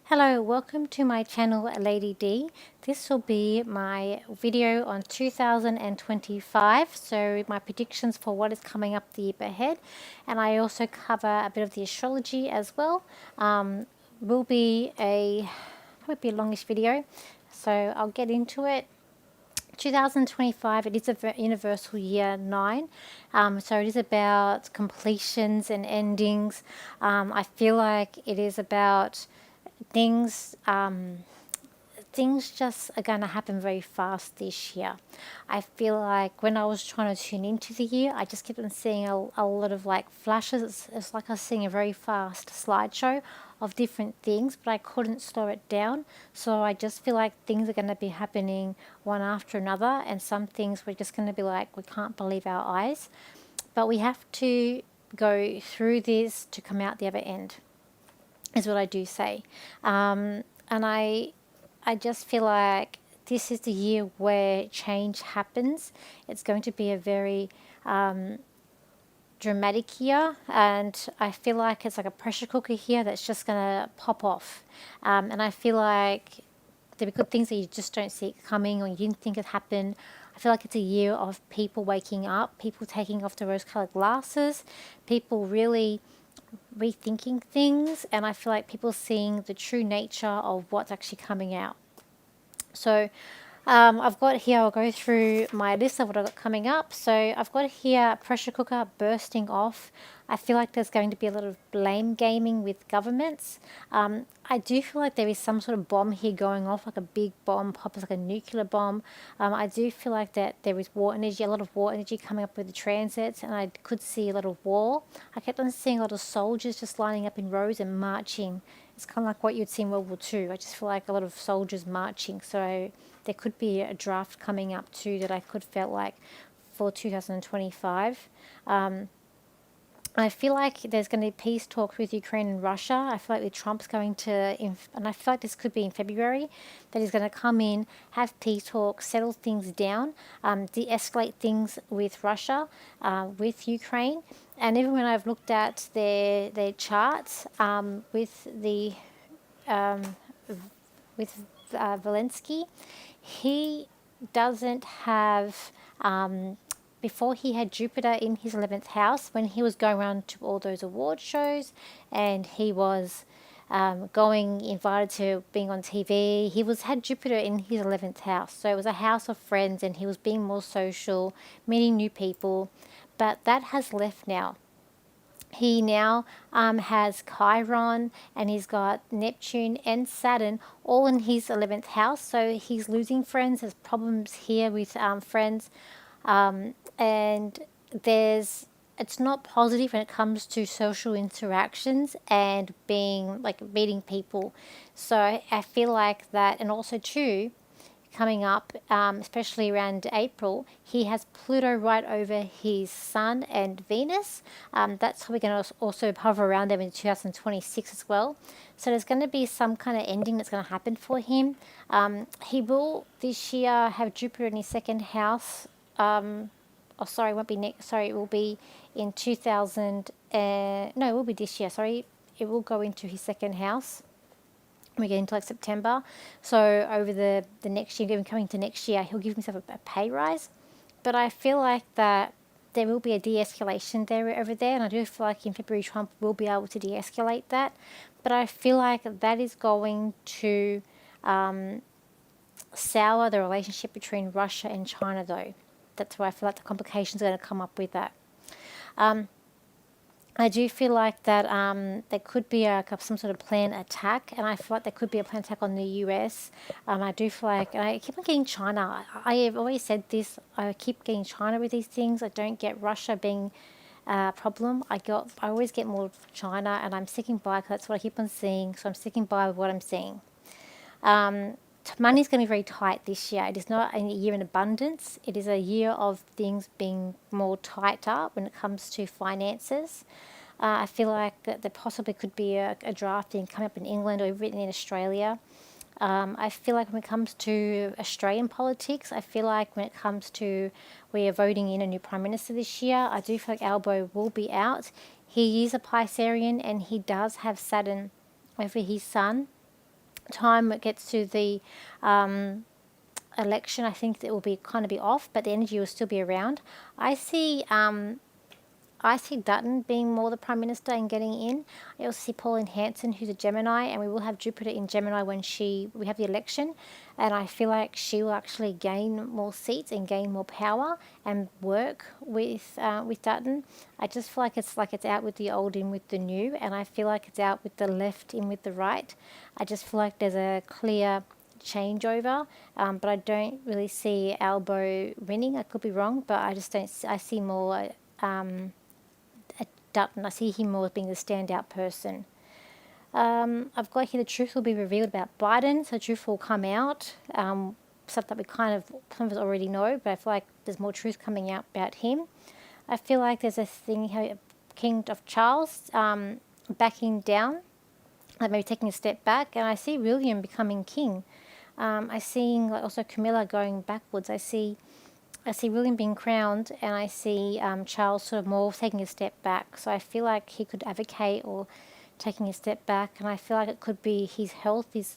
Hello, welcome to my channel Lady D. This will be my video on 2025, so my predictions for what is coming up the year ahead, and I also cover a bit of the astrology as well. Will be a probably a longish video, so I'll get into it. 2025, it is a universal year 9, so it is about completions and endings. I feel like it is about things things just are going to happen very fast this year. I feel like when I was trying to tune into the year, I just kept on seeing a lot of like flashes. It's like I was seeing a very fast slideshow of different things, but I couldn't slow it down. So I just feel like things are going to be happening one after another, and some things we're just going to be like, we can't believe our eyes. But we have to go through this to come out the other end, is what I do say. And I just feel like this is the year where change happens. It's going to be a very dramatic year, and I feel like it's like a pressure cooker here that's just going to pop off. And I feel like there'll be good things that you just don't see coming or you didn't think it happened. I feel like it's a year of people waking up, people taking off the rose-colored glasses, people really rethinking things, and I feel like people seeing the true nature of what's actually coming out. So I've got here, I'll go through my list of what I've got coming up. So I've got here pressure cooker bursting off. I feel like there's going to be a lot of blame gaming with governments. I do feel like there is some sort of bomb here going off, like a big bomb pop, like a nuclear bomb. I do feel like that there is war energy, a lot of war energy coming up with the transits, and I could see a lot of war. I kept on seeing a lot of soldiers just lining up in rows and marching. It's kind of like what you'd see in World War II. I just feel like a lot of soldiers marching. So there could be a draft coming up too that I could felt like for 2025. I feel like there's going to be peace talks with Ukraine and Russia. I feel like Trump's going to, and I feel like this could be in February, that he's going to come in, have peace talks, settle things down, de-escalate things with Russia, with Ukraine. And even when I've looked at their charts with the with Zelensky, he doesn't have, before he had Jupiter in his 11th house, when he was going around to all those award shows and he was going, invited to being on TV, he had Jupiter in his 11th house. So it was a house of friends and he was being more social, meeting new people, but that has left now. He now has Chiron, and he's got Neptune and Saturn all in his 11th house. So he's losing friends. There's problems here with friends. And it's not positive when it comes to social interactions and being like meeting people. So I feel like that, and also too, coming up, especially around April, he has Pluto right over his Sun and Venus. That's probably going to also hover around them in 2026 as well. So there's going to be some kind of ending that's going to happen for him. He will this year have Jupiter in his second house. Oh, sorry, it won't be next. Sorry, it will be in 2000. No, it will be this year. Sorry, it will go into his second house. We get into like September. So over the next year, even coming to next year, he'll give himself a pay rise. But I feel like that there will be a de-escalation there over there, and I do feel like in February Trump will be able to de-escalate that. But I feel like that is going to sour the relationship between Russia and China, though. That's where I feel like the complications are going to come up with that. I do feel like that there could be some sort of planned attack, and I feel like there could be a planned attack on the US. I do feel like, and I keep on getting China. I have always said this, I keep getting China with these things. I don't get Russia being a problem. I always get more China, and I'm sticking by because that's what I keep on seeing. So I'm sticking by with what I'm seeing. Money's going to be very tight this year. It is not a year in abundance. It is a year of things being more tight up when it comes to finances. I feel like that there possibly could be a drafting coming up in England or written in Australia. I feel like when it comes to Australian politics, I feel like when it comes to we are voting in a new Prime Minister this year, I do feel like Albo will be out. He is a Piscean and he does have Saturn over his Sun. time it gets to the election, I think it will be kind of be off, but the energy will still be around. I see Dutton being more the Prime Minister and getting in. I also see Pauline Hanson, who's a Gemini, and we will have Jupiter in Gemini when we have the election. And I feel like she will actually gain more seats and gain more power and work with Dutton. I just feel like it's out with the old in with the new, and I feel like it's out with the left in with the right. I just feel like there's a clear changeover, but I don't really see Albo winning. I could be wrong, but I just don't. I see more Dutton. I see him more as being the standout person. I've got here the truth will be revealed about Biden, so truth will come out. Stuff that we some of us already know, but I feel like there's more truth coming out about him. I feel like there's a thing here, King of Charles backing down, like maybe taking a step back, and I see William becoming king. I see like also Camilla going backwards. I see William being crowned, and I see Charles sort of more taking a step back. So I feel like he could advocate or taking a step back, and I feel like it could be his health is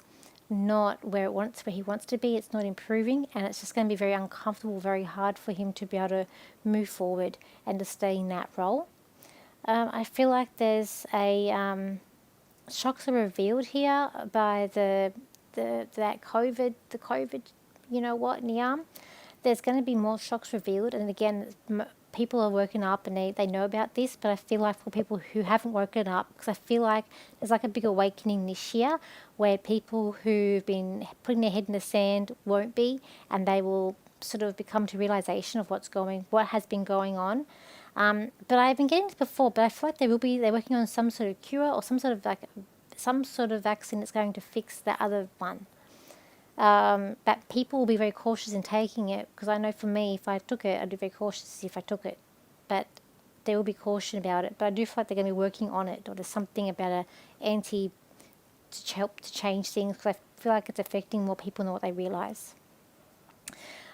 not where he wants to be. It's not improving, and it's just going to be very uncomfortable, very hard for him to be able to move forward and to stay in that role. I feel like there's a shocks are revealed here by the COVID, you know what, in the arm. There's going to be more shocks revealed, and again, people are woken up and they know about this, but I feel like for people who haven't woken up, because I feel like there's like a big awakening this year where people who've been putting their head in the sand won't be, and they will sort of become to realization of what has been going on. But I've been getting this before, but I feel like they're working on some sort of cure or some sort of vaccine that's going to fix the other one. But people will be very cautious in taking it, because I know for me, if I took it, I'd be very cautious if I took it. But they will be caution about it. But I do feel like they're going to be working on it, or there's something about to help to change things, because I feel like it's affecting more people than what they realise.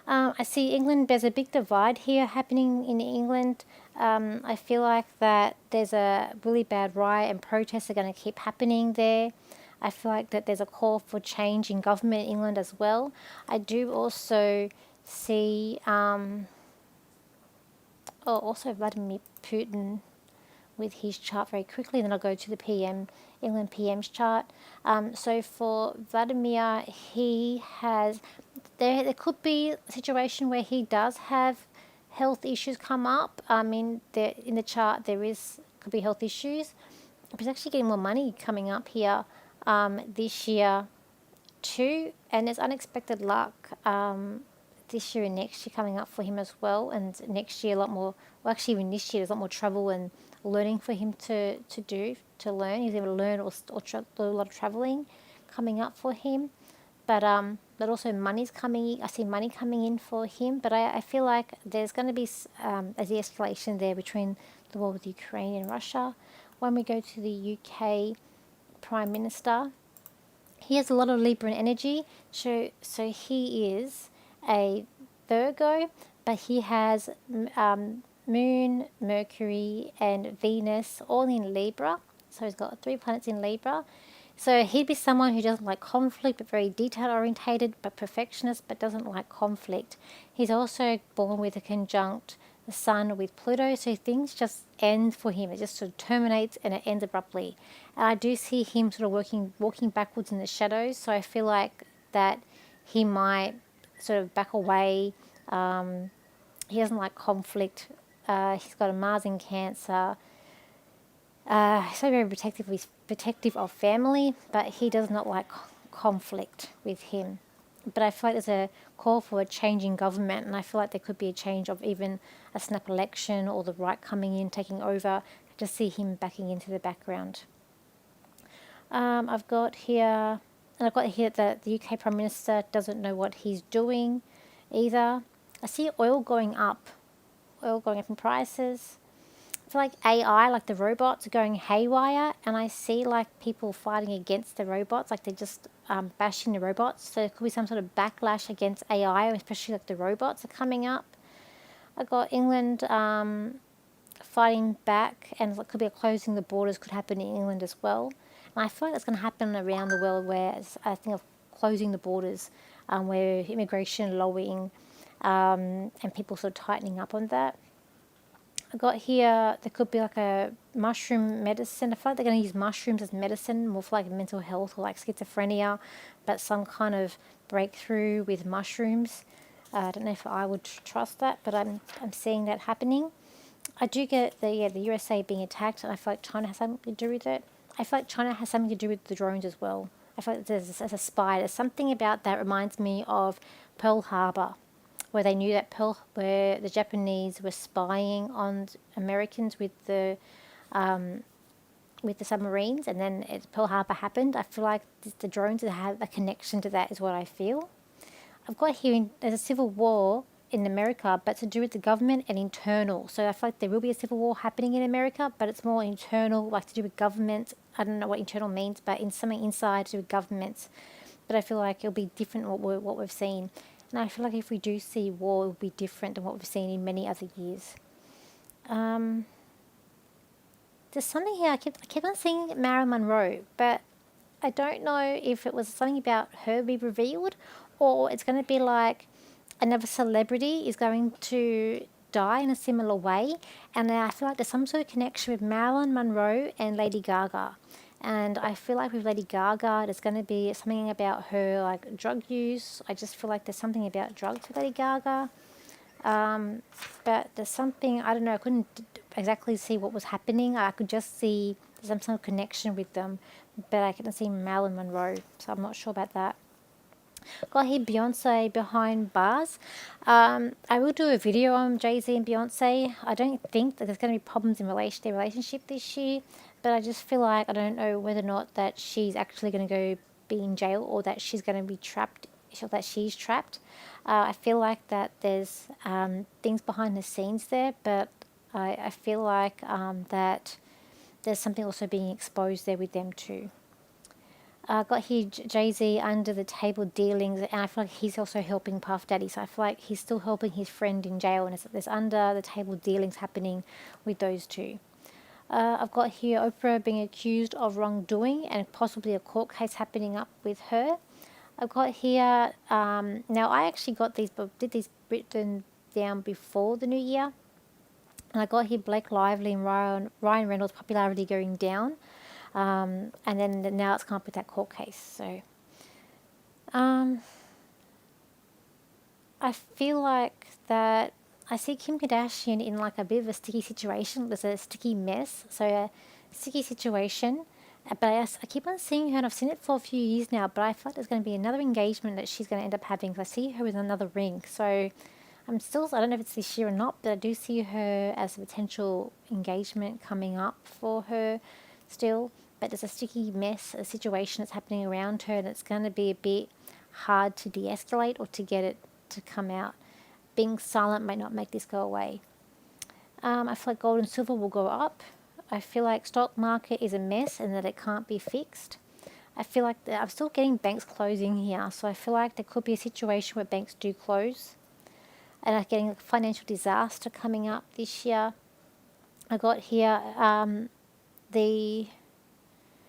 I see England, there's a big divide here happening in England. I feel like that there's a really bad riot and protests are going to keep happening there. I feel like that there's a call for change in government in England as well. I do also see also Vladimir Putin with his chart very quickly, then I'll go to the England PM's chart. So for Vladimir, he has, there could be a situation where he does have health issues come up. In the chart could be health issues, but he's actually getting more money coming up here this year too, and there's unexpected luck this year and next year coming up for him as well. And next year a lot more, well actually even this year there's a lot more travel and learning for him to learn. He's able to learn or do a lot of traveling coming up for him. But also money's coming. I see money coming in for him. But I feel like there's going to be a de-escalation there between the war with Ukraine and Russia. When we go to the UK Prime Minister, he has a lot of Libra energy. So he is a Virgo, but he has Moon, Mercury, and Venus all in Libra. So he's got 3 planets in Libra. So he'd be someone who doesn't like conflict, but very detail orientated, but perfectionist, but doesn't like conflict. He's also born with a conjunct the Sun with Pluto, so things just end for him. It just sort of terminates and it ends abruptly. And I do see him sort of walking backwards in the shadows. So I feel like that he might sort of back away. He doesn't like conflict. He's got a Mars in Cancer. He's so very protective of family, but he does not like conflict with him. But I feel like there's a call for a change in government, and I feel like there could be a change of even a snap election or the right coming in, taking over. I just see him backing into the background. I've got here that the UK Prime Minister doesn't know what he's doing either. I see oil going up in prices. I feel like AI, like the robots, are going haywire, and I see like people fighting against the robots, like they're just bashing the robots. So there could be some sort of backlash against AI, especially like the robots are coming up. I got England fighting back, and it could be a closing the borders could happen in England as well. And I feel like it's going to happen around the world, where I think of closing the borders, where immigration lowering, and people sort of tightening up on that. I got here, there could be like a mushroom medicine. I feel like they're going to use mushrooms as medicine, more for like mental health or like schizophrenia, but some kind of breakthrough with mushrooms. I don't know if I would trust that, but I'm seeing that happening. I do get the USA being attacked, and I feel like China has something to do with it. I feel like China has something to do with the drones as well. I feel like there's a spy. There's something about that reminds me of Pearl Harbor, where they knew that where the Japanese were spying on Americans with the submarines, and then Pearl Harbor happened. I feel like the drones have a connection to that, is what I feel. I've got here, there's a civil war in America, but to do with the government and internal. So I feel like there will be a civil war happening in America, but it's more internal, like to do with government. I don't know what internal means, but in something inside to do with governments. But I feel like it'll be different what we've seen. And I feel like if we do see war, it will be different than what we've seen in many other years. There's something here, I keep on seeing Marilyn Monroe, but I don't know if it was something about her be revealed, or it's going to be like another celebrity is going to die in a similar way. And I feel like there's some sort of connection with Marilyn Monroe and Lady Gaga. And I feel like with Lady Gaga, there's going to be something about her like drug use. I just feel like there's something about drugs with Lady Gaga. But there's something, I don't know, I couldn't exactly see what was happening. I could just see some sort of connection with them, but I couldn't see Marilyn Monroe, so I'm not sure about that. Got here Beyonce behind bars. I will do a video on Jay-Z and Beyonce. I don't think that there's going to be problems in their relationship this year, but I just feel like I don't know whether or not that she's actually going to go be in jail, or that she's going to be trapped, or that she's trapped. I feel like that there's things behind the scenes there, but I feel like that there's something also being exposed there with them too. Got here Jay-Z under the table dealings, and I feel like he's also helping Puff Daddy, so I feel like he's still helping his friend in jail, and there's under the table dealings happening with those two. I've got here Oprah being accused of wrongdoing and possibly a court case happening up with her. I've got here, now I actually did these written down before the new year. And I got here Blake Lively and Ryan Reynolds' popularity going down. And then now it's come up with that court case. So I feel like that I see Kim Kardashian in like a bit of a sticky situation. There's a sticky mess. So a sticky situation. But I keep on seeing her, and I've seen it for a few years now, but I feel like there's going to be another engagement that she's going to end up having, because I see her with another ring. So I don't know if it's this year or not, but I do see her as a potential engagement coming up for her still. But there's a sticky mess, a situation that's happening around her, and it's going to be a bit hard to de-escalate or to get it to come out. Being silent might not make this go away. I feel like gold and silver will go up. I feel like stock market is a mess and that it can't be fixed. I feel like I'm still getting banks closing here, so I feel like there could be a situation where banks do close, and I'm getting a financial disaster coming up this year. I got here the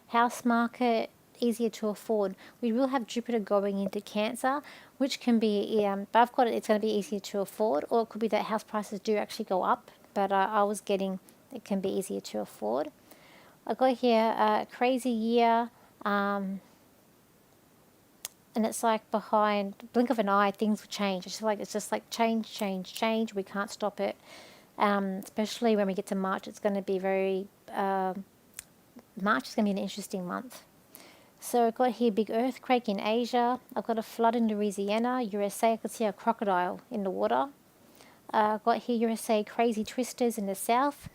house market easier to afford. We will have Jupiter going into Cancer, which can be, but I've got it's going to be easier to afford, or it could be that house prices do actually go up, but I was getting it can be easier to afford. I got here a crazy year, and it's like behind blink of an eye things will change. It's just like change. We can't stop it. Especially when we get to March, it's going to be March is going to be an interesting month. So I've got here big earthquake in Asia. I've got a flood in Louisiana, USA. I could see a crocodile in the water. I've got here USA crazy twisters in the south.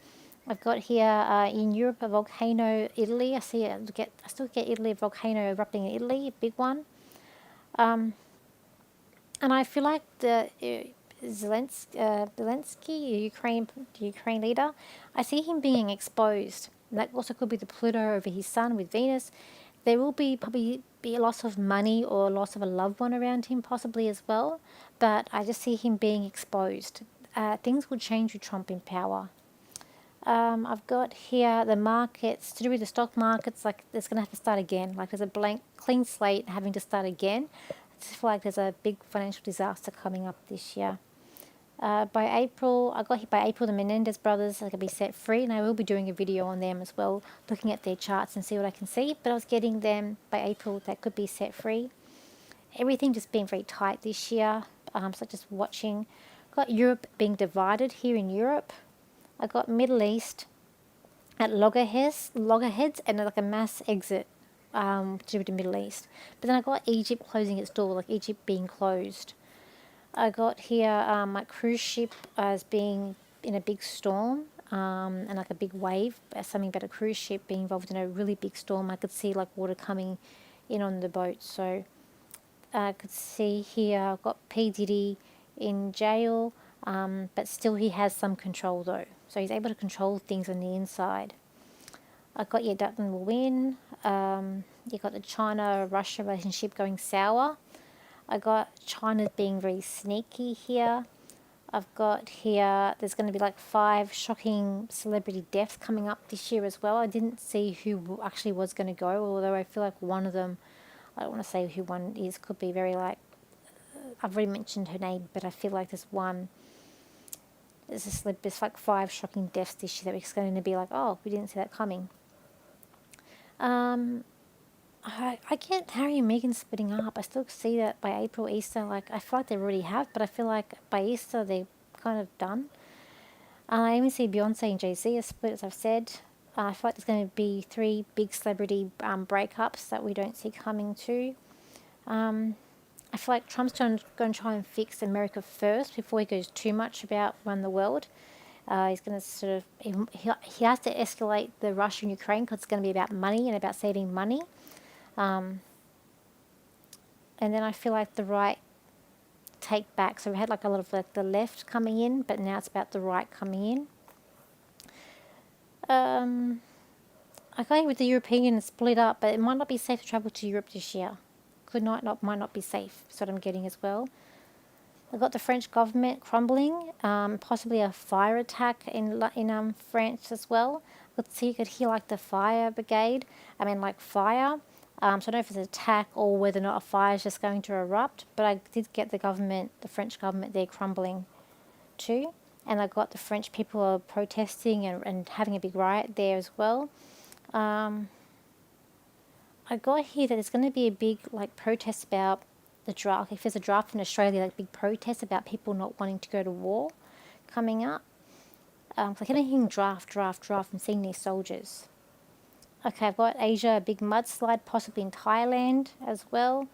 I've got here in Europe a volcano, Italy. I still get Italy, a volcano erupting in Italy, a big one. And I feel like the Zelensky, the Ukraine leader, I see him being exposed. And that also could be the Pluto over his sun with Venus. There will probably be a loss of money or a loss of a loved one around him, possibly as well. But I just see him being exposed. Things will change with Trump in power. I've got here the markets, to do with the stock markets, like it's going to have to start again. Like there's a blank, clean slate having to start again. I just feel like there's a big financial disaster coming up this year. By April, I got hit by April, the Menendez brothers are going to be set free, and I will be doing a video on them as well, looking at their charts and see what I can see. But I was getting them by April that could be set free. Everything just being very tight this year, so just watching. Got Europe being divided here in Europe. I got Middle East at loggerheads and like a mass exit to the Middle East. But then I got Egypt closing its door, like Egypt being closed. I got here my cruise ship as being in a big storm and like a big wave, something about a cruise ship being involved in a really big storm. I could see like water coming in on the boat. So I could see here I've got P. Diddy in jail, but still he has some control though. So he's able to control things on the inside. I got your Dutton will win. You got the China-Russia relationship going sour. I got China being very sneaky here. I've got here, there's going to be like 5 shocking celebrity deaths coming up this year as well. I didn't see who actually was going to go, although I feel like one of them, I don't want to say who one is, could be very like, I've already mentioned her name, but I feel like there's like 5 shocking deaths this year that we're going to be like, oh, we didn't see that coming. I get Harry and Meghan splitting up. I still see that by April, Easter. Like I feel like they already have, but I feel like by Easter they're kind of done. I even see Beyonce and Jay-Z are split, as I've said. I feel like there's going to be 3 big celebrity breakups that we don't see coming too. I feel like Trump's going to try and fix America first before he goes too much about run the world. He's going to sort of, he has to escalate the Russia and Ukraine because it's going to be about money and about saving money. And then I feel like the right take back. So we had like a lot of like the left coming in, but now it's about the right coming in. I go with the European split up, but it might not be safe to travel to Europe this year. Might not be safe. That's what I'm getting as well. I got the French government crumbling, possibly a fire attack in France as well. You could hear like the fire brigade. I mean like fire. So I don't know if it's an attack or whether or not a fire is just going to erupt. But I did get the French government there crumbling too. And I got the French people are protesting and having a big riot there as well. I got here that there's going to be a big like protest about the draft. If there's a draft in Australia, like big protest about people not wanting to go to war coming up. So I keep hearing draft and seeing these soldiers. Okay, I've got Asia, a big mudslide, possibly in Thailand as well.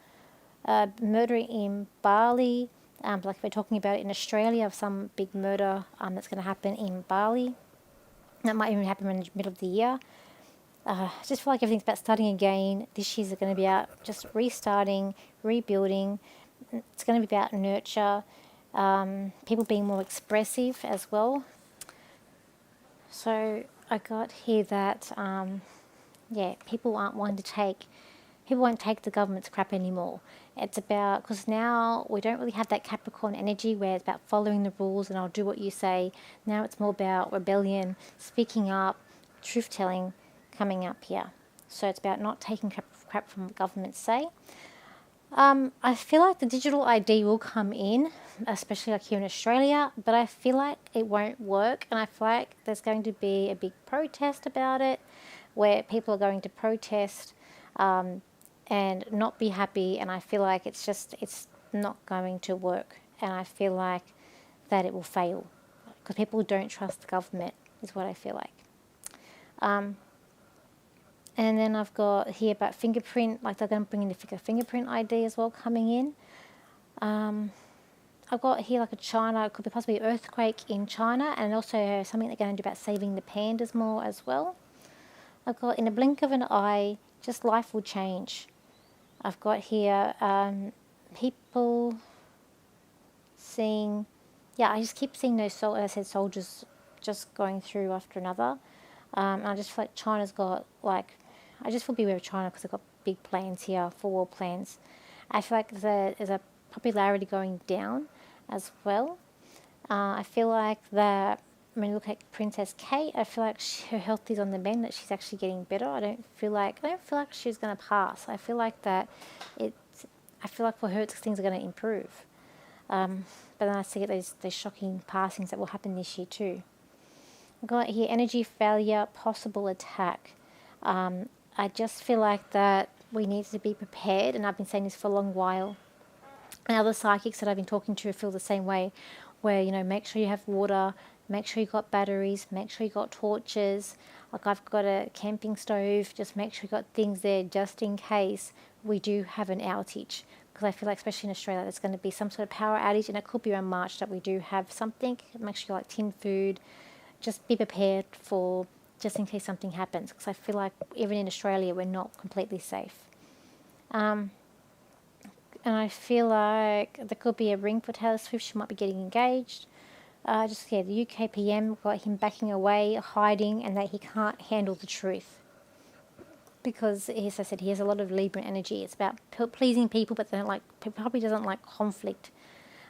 Murder in Bali. Like we're talking about in Australia, of some big murder that's going to happen in Bali. That might even happen in the middle of the year. I just feel like everything's about starting again. This year's going to be about just restarting, rebuilding. It's going to be about nurture, people being more expressive as well. So I got here that, people won't take the government's crap anymore. It's about, because now we don't really have that Capricorn energy where it's about following the rules and I'll do what you say. Now it's more about rebellion, speaking up, truth-telling, coming up here. So it's about not taking crap from government say. I feel like the digital ID will come in, especially like here in Australia, but I feel like it won't work, and I feel like there's going to be a big protest about it, where people are going to protest and not be happy, and I feel like it's not going to work, and I feel like that it will fail, because people don't trust the government, is what I feel like. And then I've got here about fingerprint, like they're going to bring in the fingerprint ID as well coming in. I've got here like it could be possibly an earthquake in China, and also something they're going to do about saving the pandas more as well. I've got in a blink of an eye, just life will change. I've got here people seeing, I just keep seeing those, soldiers just going through after another. And I just feel like China's got I just feel beware of China because they've got big plans here for war plans. I feel like there's a popularity going down as well. I feel like that when you look at Princess Kate, I feel like her health is on the mend, that she's actually getting better. I don't feel like she's going to pass. I feel like for her things are going to improve. But then I see those shocking passings that will happen this year too. I've got here energy failure, possible attack. I just feel like that we need to be prepared, and I've been saying this for a long while. And other psychics that I've been talking to feel the same way, where, make sure you have water, make sure you got batteries, make sure you got torches. Like I've got a camping stove, just make sure you got things there just in case we do have an outage. Because I feel like, especially in Australia, there's going to be some sort of power outage, and it could be around March that we do have something. Make sure you like tin food. Just be prepared for just in case something happens, because I feel like even in Australia we're not completely safe. And I feel like there could be a ring for Taylor Swift. She might be getting engaged. The UK PM got him backing away, hiding, and that he can't handle the truth. Because, as I said, he has a lot of Libra energy. It's about pleasing people, but probably doesn't like conflict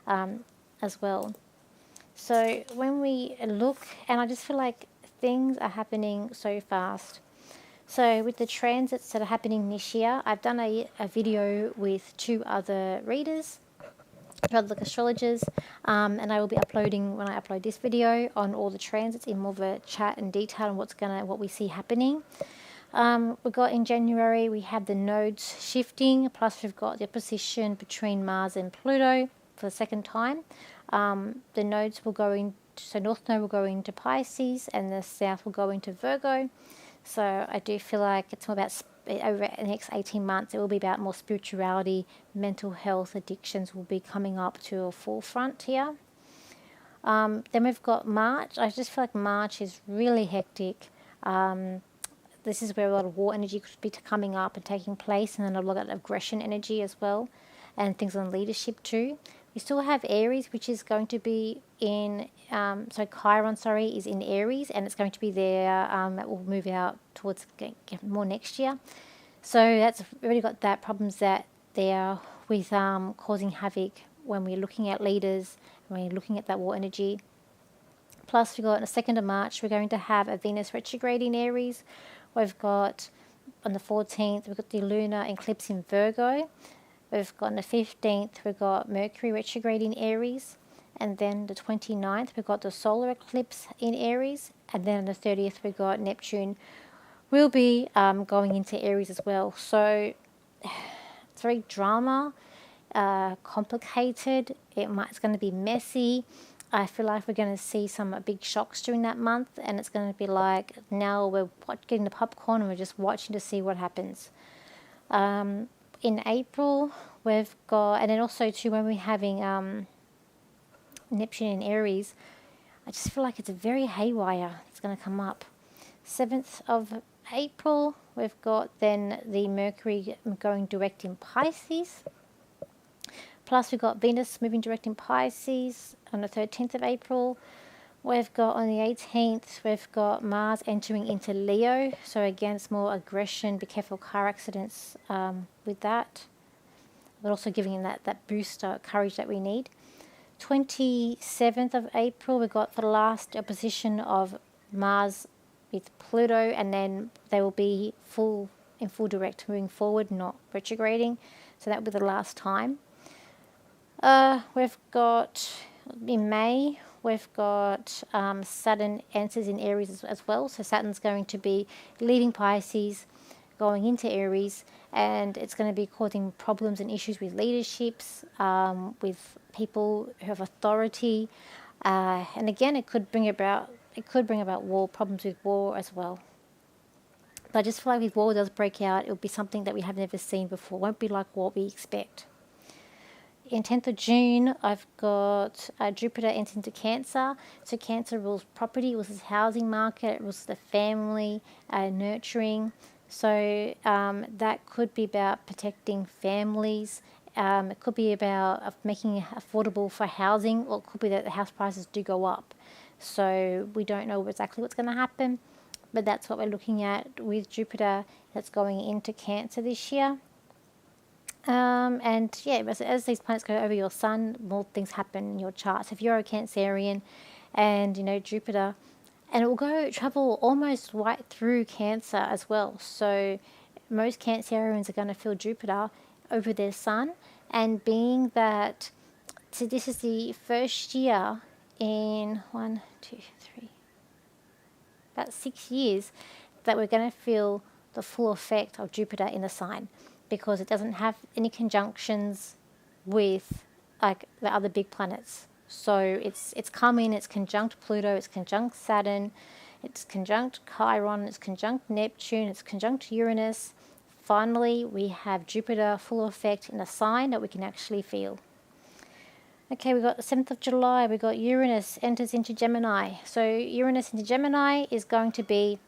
as well. So when we look, and I just feel like things are happening so fast. So with the transits that are happening this year, I've done a video with 2 other readers, other astrologers, and I will be uploading, when I upload this video, on all the transits in more of a chat and detail on what we see happening. We got in January, we have the nodes shifting, plus we've got the opposition between Mars and Pluto for the second time. The nodes will go into, so North Node will go into Pisces, and the South will go into Virgo. So I do feel like it's more about, over the next 18 months, it will be about more spirituality, mental health, addictions will be coming up to a forefront here. Then we've got March. I just feel like March is really hectic. This is where a lot of war energy could be coming up and taking place, and then a lot of aggression energy as well, and things on leadership too. We still have Aries, which is going to be in, Chiron, is in Aries, and it's going to be there, that will move out towards more next year. So that's already got that problems that they are with causing havoc when we're looking at leaders, when we're looking at that war energy. Plus, we've got on the 2nd of March, we're going to have a Venus retrograde in Aries. We've got, on the 14th, we've got the lunar eclipse in Virgo. We've got on the 15th, we've got Mercury retrograde in Aries. And then the 29th, we've got the solar eclipse in Aries. And then on the 30th, we've got Neptune will be going into Aries as well. So it's very drama, complicated. It's going to be messy. I feel like we're going to see some big shocks during that month, and it's going to be like, now we're getting the popcorn and we're just watching to see what happens. In April, we've got, and then also too, when we're having Neptune in Aries, I just feel like it's a very haywire. It's going to come up. 7th of April, we've got then the Mercury going direct in Pisces. Plus, we've got Venus moving direct in Pisces on the 13th of April. We've got on the 18th, we've got Mars entering into Leo. So again, it's more aggression. Be careful car accidents with that. But also giving that boost courage that we need. 27th of April, we've got for the last opposition of Mars with Pluto, and then they will be in full direct moving forward, not retrograding. So that will be the last time. We've got in May, we've got Saturn enters in Aries as well. So Saturn's going to be leaving Pisces, going into Aries, and it's going to be causing problems and issues with leaderships, with people who have authority, and again, it could bring about war, problems with war as well. But I just feel like if war does break out, it will be something that we have never seen before. It won't be like what we expect. In 10th of June, I've got Jupiter enters into Cancer. So Cancer rules property, rules the housing market, it rules the family, nurturing. So that could be about protecting families. It could be about making it affordable for housing, or it could be that the house prices do go up. So we don't know exactly what's going to happen, but that's what we're looking at with Jupiter that's going into Cancer this year. And yeah, as these planets go over your sun, more things happen in your chart. So if you're a Cancerian and Jupiter, and it will travel almost right through Cancer as well. So most Cancerians are going to feel Jupiter over their sun, and being that, so this is the first year in about 6 years that we're going to feel the full effect of Jupiter in the sign, because it doesn't have any conjunctions with like the other big planets. So it's coming, it's conjunct Pluto, it's conjunct Saturn, it's conjunct Chiron, it's conjunct Neptune, it's conjunct Uranus. Finally, we have Jupiter full effect in a sign that we can actually feel. Okay, we got the 7th of July, we got Uranus enters into Gemini. So Uranus into Gemini is going to be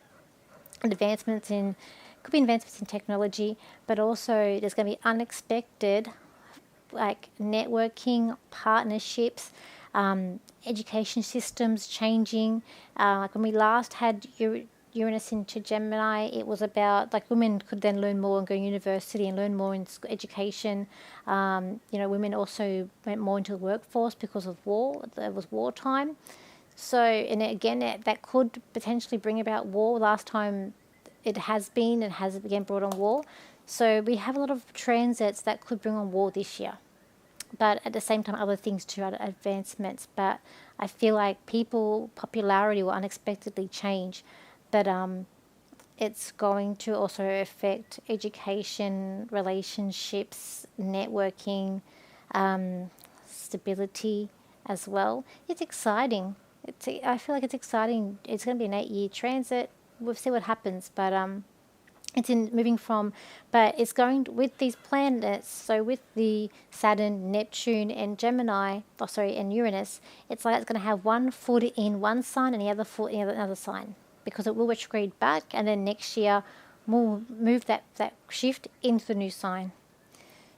could be advancements in technology, but also there's going to be unexpected like networking, partnerships, education systems changing. Like when we last had Uranus into Gemini, it was about like women could then learn more and go to university and learn more in education. Women also went more into the workforce because of war. It was wartime. So, and again, that could potentially bring about war. Last time it has again brought on war. So we have a lot of transits that could bring on war this year. But at the same time, other things too, other advancements. But I feel like popularity will unexpectedly change. But it's going to also affect education, relationships, networking, stability as well. It's exciting. I feel like it's exciting. It's going to be an 8-year transit. We'll see what happens. But but it's going with these planets. So with the Saturn, Neptune, and and Uranus, it's like it's going to have one foot in one sign and the other foot in another sign, because it will retrograde back, and then next year we'll move that shift into the new sign.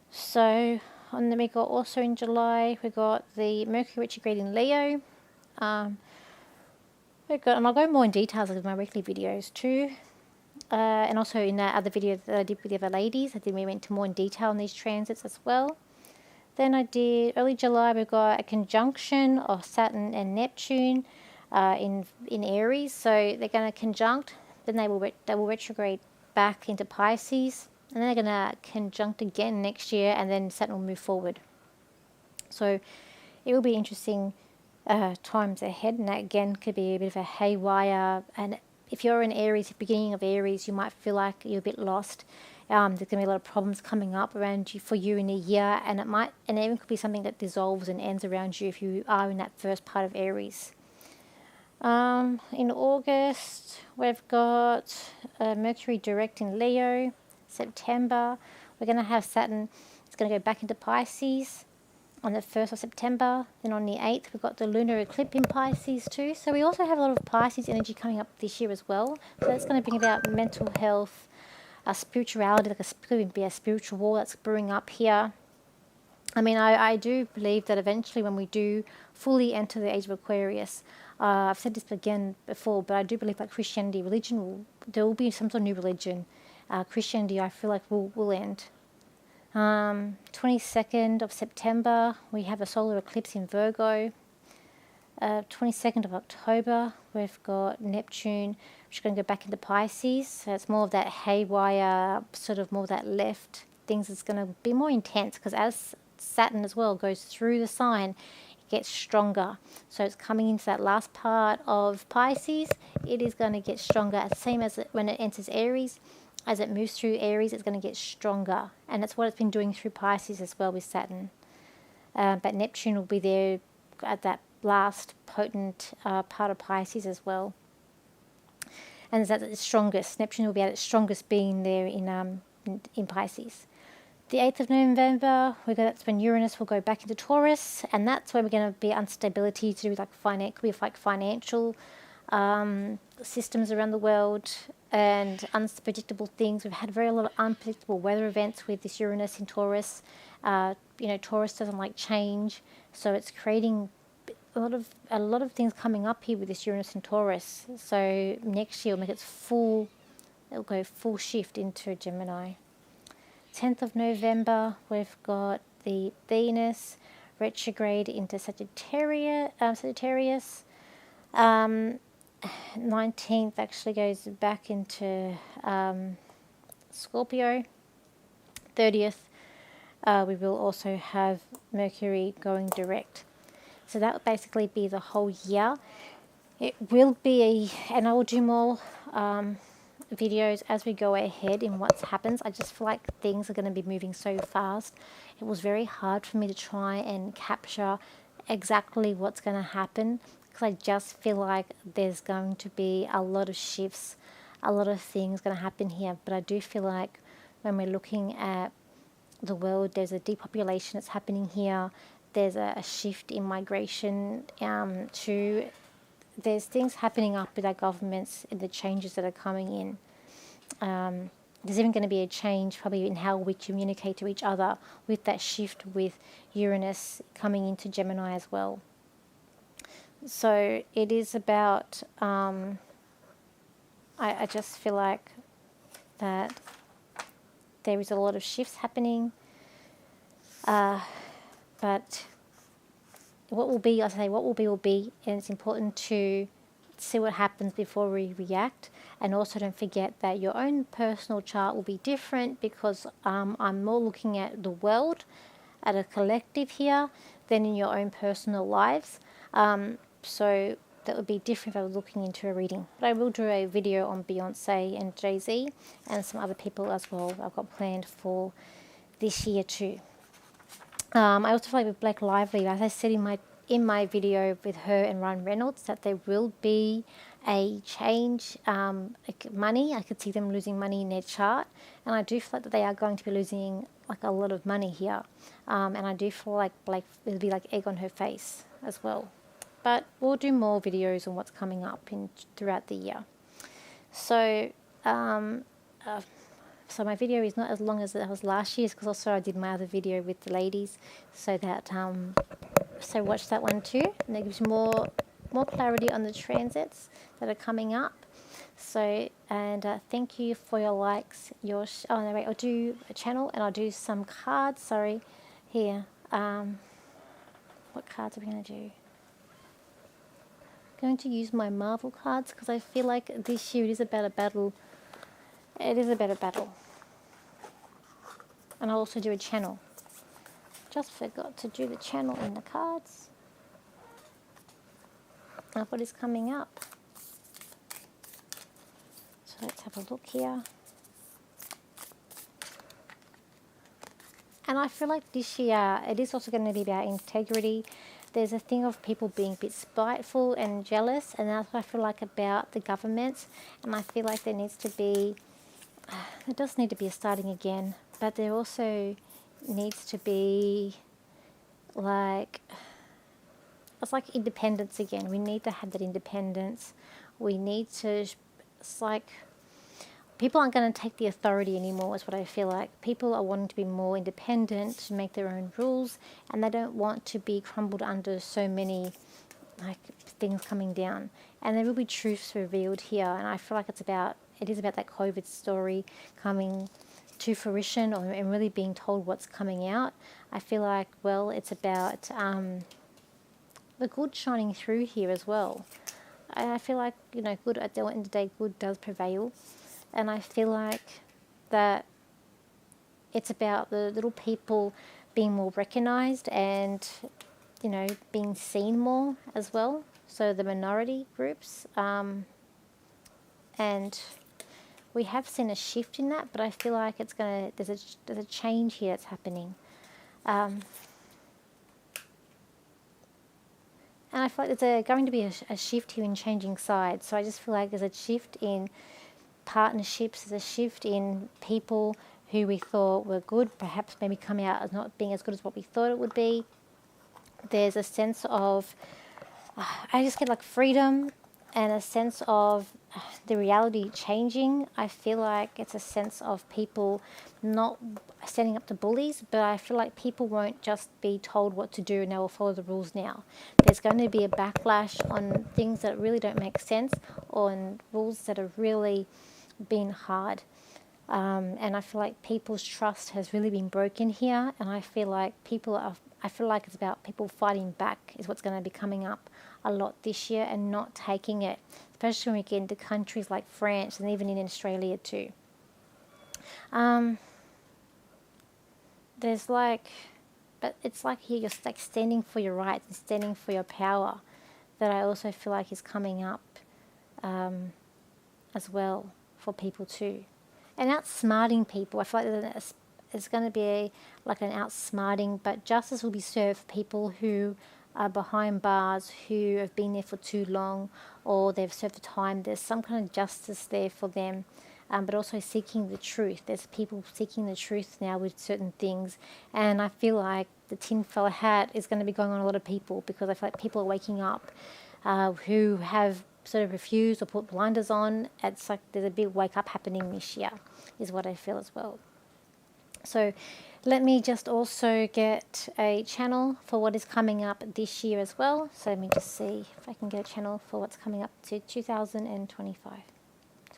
So, and then we got also in July, we got the Mercury retrograde in Leo. And I'll go more in details with my weekly videos too. And also in that other video that I did with the other ladies, we went to more in detail on these transits as well. Then I did early July, we got a conjunction of Saturn and Neptune in Aries. So they're going to conjunct, then they will retrograde back into Pisces, and then they're going to conjunct again next year, and then Saturn will move forward. So it will be interesting times ahead, and that again could be a bit of a haywire. And if you're in Aries, beginning of Aries, you might feel like you're a bit lost. There's going to be a lot of problems coming up around you for you in a year, and it even could be something that dissolves and ends around you if you are in that first part of Aries. In August, we've got Mercury direct in Leo. September, we're going to have Saturn. It's going to go back into Pisces on the 1st of September. Then on the 8th, we've got the lunar eclipse in Pisces too. So we also have a lot of Pisces energy coming up this year as well. So that's going to bring about mental health, spirituality, could be a spiritual war that's brewing up here. I mean, I do believe that eventually when we do fully enter the age of Aquarius, I've said this again before, but I do believe that Christianity, there will be some sort of new religion. Christianity, I feel like will end. 22nd of September, we have a solar eclipse in Virgo. 22nd of October, we've got Neptune, which is going to go back into Pisces. So it's more of that haywire, sort of more of that left things. It's going to be more intense, because as Saturn as well goes through the sign, it gets stronger. So it's coming into that last part of Pisces. It is going to get stronger, same as when it enters Aries. As it moves through Aries, it's going to get stronger. And that's what it's been doing through Pisces as well with Saturn. But Neptune will be there at that last potent part of Pisces as well. And it's at its strongest. Neptune will be at its strongest being there in Pisces. The 8th of November, that's when Uranus will go back into Taurus. And that's where we're going to be instability to do with could be like financial systems around the world, and unpredictable things. We've had a lot of unpredictable weather events with this Uranus in Taurus. Taurus doesn't like change, so it's creating a lot of things coming up here with this Uranus in Taurus. So next year it'll go full shift into Gemini. 10th of November, we've got the Venus retrograde into Sagittarius. 19th actually goes back into Scorpio. 30th, we will also have Mercury going direct. So that would basically be the whole year. It will be and I will do more videos as we go ahead in what happens. I just feel like things are going to be moving so fast. It was very hard for me to try and capture exactly what's going to happen, because I just feel like there's going to be a lot of shifts, a lot of things going to happen here. But I do feel like when we're looking at the world, there's a depopulation that's happening here. There's a shift in migration to there's things happening up with our governments and the changes that are coming in. There's even going to be a change probably in how we communicate to each other with that shift with Uranus coming into Gemini as well. So it is about, I just feel like that there is a lot of shifts happening. But what will be, what will be, and it's important to see what happens before we react. And also don't forget that your own personal chart will be different, because I'm more looking at the world, at a collective here, than in your own personal lives. So that would be different if I was looking into a reading. But I will do a video on Beyonce and Jay-Z and some other people as well I've got planned for this year too. I also feel like with Blake Lively, as I said in my video with her and Ryan Reynolds, that there will be a change. Like money, I could see them losing money in their chart, and I do feel like that they are going to be losing like a lot of money here. And I do feel like Blake, it'll be like egg on her face as well. But we'll do more videos on what's coming up throughout the year. So. So my video is not as long as it was last year's, because also I did my other video with the ladies, so that so watch that one too, and it gives you more clarity on the transits that are coming up. So, and thank you for your likes. I'll do a channel and I'll do some cards. Sorry, here. What cards are we going to do? I'm going to use my Marvel cards, because I feel like this year it is about a battle. It is about a battle. And I'll also do a channel. Just forgot to do the channel in the cards of what is coming up. So let's have a look here. And I feel like this year it is also going to be about integrity. There's a thing of people being a bit spiteful and jealous, and that's what I feel like about the governments. And I feel like there does need to be a starting again, but there also needs to be it's like independence again. We need to have that independence. We need to, it's like people aren't going to take the authority anymore, is what I feel like. People are wanting to be more independent, to make their own rules, and they don't want to be crumbled under so many things coming down. And there will be truths revealed here, and I feel like it is about that COVID story coming to fruition, and really being told what's coming out. I feel like, it's about the good shining through here as well. I feel like, good at the end of the day, good does prevail. And I feel like that it's about the little people being more recognised and, being seen more as well. So the minority groups. And we have seen a shift in that, but I feel like there's a change here that's happening. And I feel like there's going to be a shift here in changing sides. So I just feel like there's a shift in partnerships, there's a shift in people who we thought were good, perhaps maybe coming out as not being as good as what we thought it would be. There's a sense of, I just get like freedom and a sense of the reality changing. I feel like it's a sense of people not standing up to bullies, but I feel like people won't just be told what to do and they will follow the rules now. There's going to be a backlash on things that really don't make sense, or on rules that are really been hard. And I feel like people's trust has really been broken here, and I feel like it's about people fighting back is what's going to be coming up a lot this year, and not taking it, especially when we get into countries like France and even in Australia too. There's like, but it's like here you're like standing for your rights and standing for your power, that I also feel like is coming up as well for people too. And outsmarting people, I feel like there's going to be like an outsmarting, but justice will be served for people who are behind bars, who have been there for too long, or they've served the time. There's some kind of justice there for them, but also seeking the truth. There's people seeking the truth now with certain things, and I feel like the tinfoil hat is going to be going on a lot of people, because I feel like people are waking up who have sort of refused or put blinders on. It's like there's a big wake up happening this year, is what I feel as well. So let me just also get a channel for what is coming up this year as well. So let me just see if I can get a channel for what's coming up to 2025.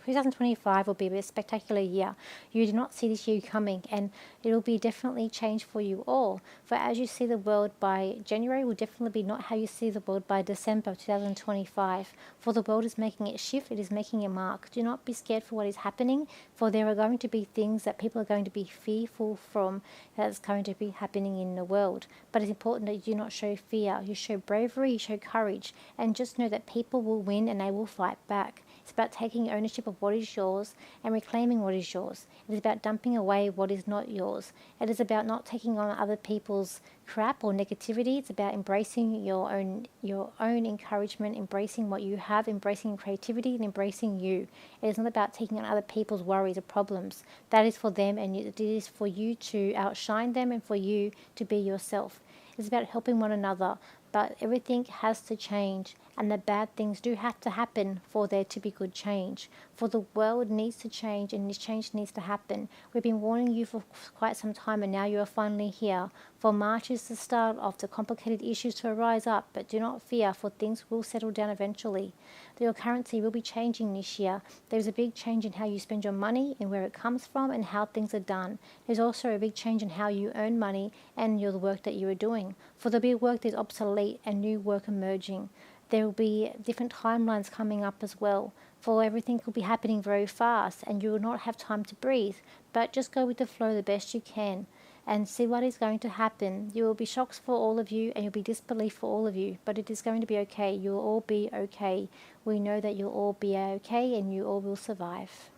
2025 will be a spectacular year. You do not see this year coming, and it will be definitely change for you all. For as you see the world by January will definitely be not how you see the world by December 2025. For the world is making its shift, it is making a mark. Do not be scared for what is happening, for there are going to be things that people are going to be fearful from that's going to be happening in the world. But it's important that you do not show fear. You show bravery, you show courage, and just know that people will win and they will fight back. It's about taking ownership of what is yours and reclaiming what is yours. It is about dumping away what is not yours. It is about not taking on other people's crap or negativity. It's about embracing your own encouragement, embracing what you have, embracing creativity, and embracing you. It is not about taking on other people's worries or problems. That is for them, and it is for you to outshine them and for you to be yourself. It's about helping one another, but everything has to change, and the bad things do have to happen for there to be good change. For the world needs to change, and this change needs to happen. We've been warning you for quite some time, and now you are finally here. For March is the start of the complicated issues to arise up, but do not fear, for things will settle down eventually. Your currency will be changing this year. There's a big change in how you spend your money and where it comes from and how things are done. There's also a big change in how you earn money and the work that you are doing. For the big work, there's obsolete and new work emerging. There will be different timelines coming up as well, for everything will be happening very fast and you will not have time to breathe, but just go with the flow the best you can and see what is going to happen. You will be shocked for all of you, and you'll be disbelief for all of you, but it is going to be okay. You'll all be okay. We know that you'll all be okay, and you all will survive.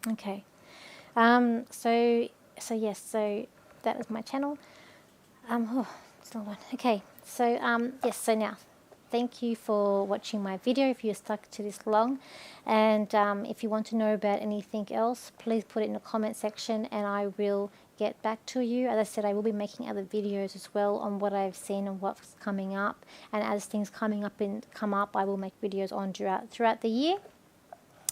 Okay. So that was my channel. Still one. Okay. So so now, thank you for watching my video if you're stuck to this long, and if you want to know about anything else, please put it in the comment section and I will get back to you. As I said, I will be making other videos as well on what I've seen and what's coming up, and as things come up, I will make videos on throughout the year.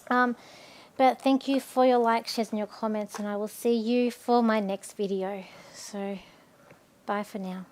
But thank you for your likes, shares and your comments, and I will see you for my next video. So bye for now.